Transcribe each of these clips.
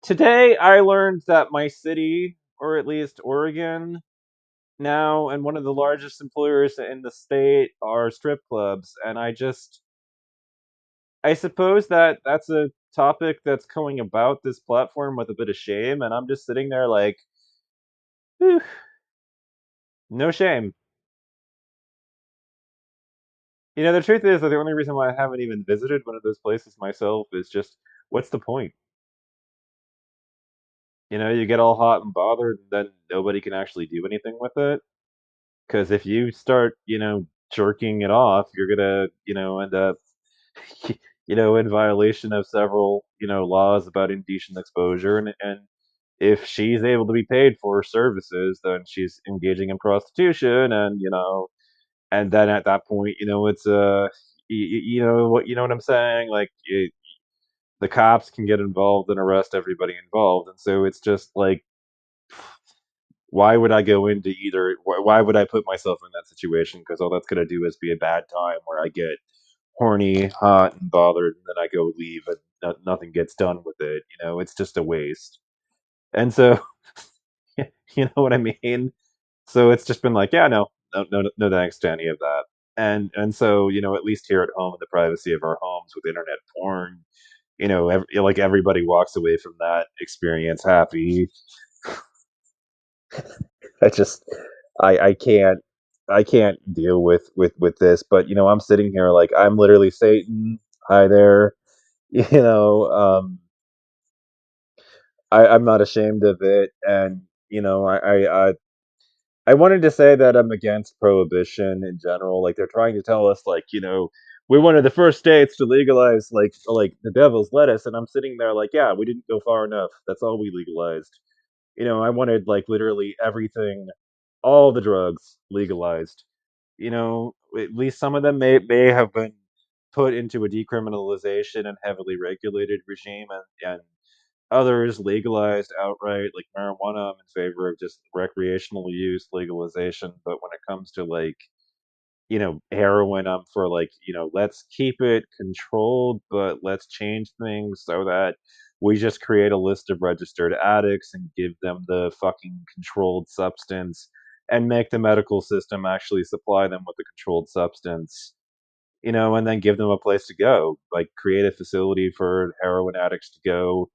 Today, I learned that my city, or at least Oregon, now and one of the largest employers in the state are strip clubs, and I suppose that that's a topic that's coming about this platform with a bit of shame, and I'm just sitting there like, "Whew, no shame." The truth is that the only reason why I haven't even visited one of those places myself is just, what's the point? You get all hot and bothered, and then nobody can actually do anything with it. Because if you start, jerking it off, you're gonna, end up, in violation of several, laws about indecent exposure. And if she's able to be paid for her services, then she's engaging in prostitution, and then at that point, it's you know what I'm saying? Like, the cops can get involved and arrest everybody involved, and so it's just like, why would I go into either? Why would I put myself in that situation? Because all that's gonna do is be a bad time where I get horny, hot, and bothered, and then I go leave, and nothing gets done with it. It's just a waste. And so, you know what I mean. So it's just been like, yeah, no, no, no, no thanks to any of that. And so, at least here at home, in the privacy of our homes, with internet porn, like, everybody walks away from that experience happy. I just I can't deal with this, but I'm sitting here like I'm literally Satan. Hi there. You know, um I'm not ashamed of it, and I wanted to say that I'm against prohibition in general. Like, they're trying to tell us, like, we're one of the first states to legalize, like the devil's lettuce, and I'm sitting there like, yeah, we didn't go far enough. That's all we legalized. I wanted, like, literally everything, all the drugs legalized. At least some of them may have been put into a decriminalization and heavily regulated regime, and others legalized outright, like marijuana. I'm in favor of just recreational use legalization, but when it comes to, like, heroin, I'm for, like, let's keep it controlled, but let's change things so that we just create a list of registered addicts and give them the fucking controlled substance, and make the medical system actually supply them with the controlled substance, and then give them a place to go. Like, create a facility for heroin addicts to go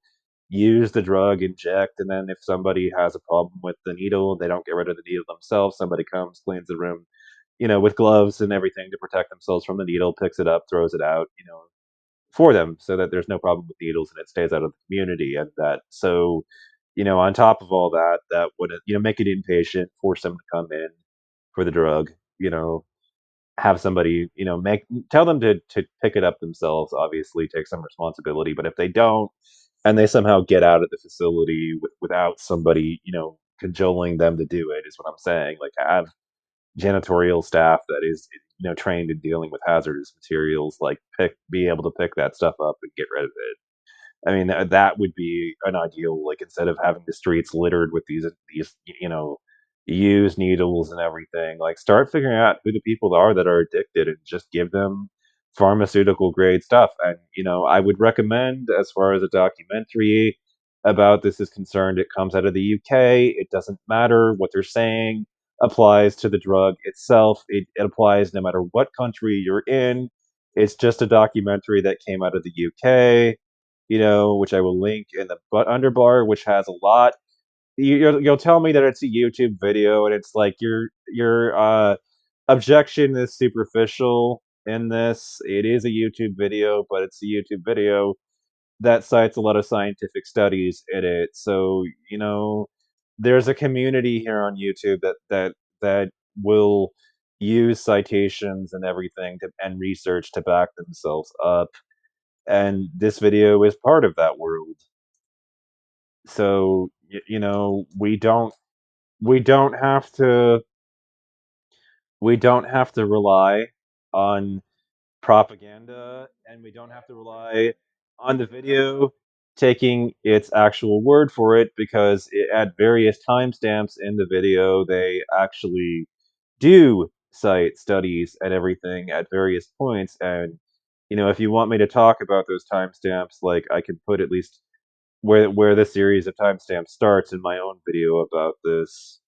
use the drug, inject, and then if somebody has a problem with the needle, they don't get rid of the needle themselves. Somebody comes, cleans the room, with gloves and everything to protect themselves from the needle, picks it up, throws it out, for them, so that there's no problem with needles and it stays out of the community. And that, so, on top of all that, that would, make it inpatient, force them to come in for the drug, you know, have somebody, make tell them to pick it up themselves, obviously take some responsibility. But if they don't, and they somehow get out of the facility without somebody, cajoling them to do it, is what I'm saying. Like, have janitorial staff that is, trained in dealing with hazardous materials, like, be able to pick that stuff up and get rid of it. I mean, that would be an ideal, like, instead of having the streets littered with these, used needles and everything, like, start figuring out who the people are that are addicted and just give them pharmaceutical grade stuff. And, I would recommend, as far as a documentary about this is concerned, it comes out of the UK. It doesn't matter what they're saying, applies to the drug itself. It applies no matter what country you're in. It's just a documentary that came out of the UK, which I will link in the but underbar, which has a lot. You'll tell me that it's a YouTube video, and it's like your objection is superficial in this. It is a YouTube video, but it's a YouTube video that cites a lot of scientific studies in it. So, there's a community here on YouTube that will use citations and everything and research to back themselves up, and this video is part of that world. So, we don't have to we don't have to rely on propaganda, and we don't have to rely on the video taking its actual word for it, because at various timestamps in the video, they actually do cite studies and everything at various points. And if you want me to talk about those timestamps, like, I could put at least where the series of timestamps starts in my own video about this.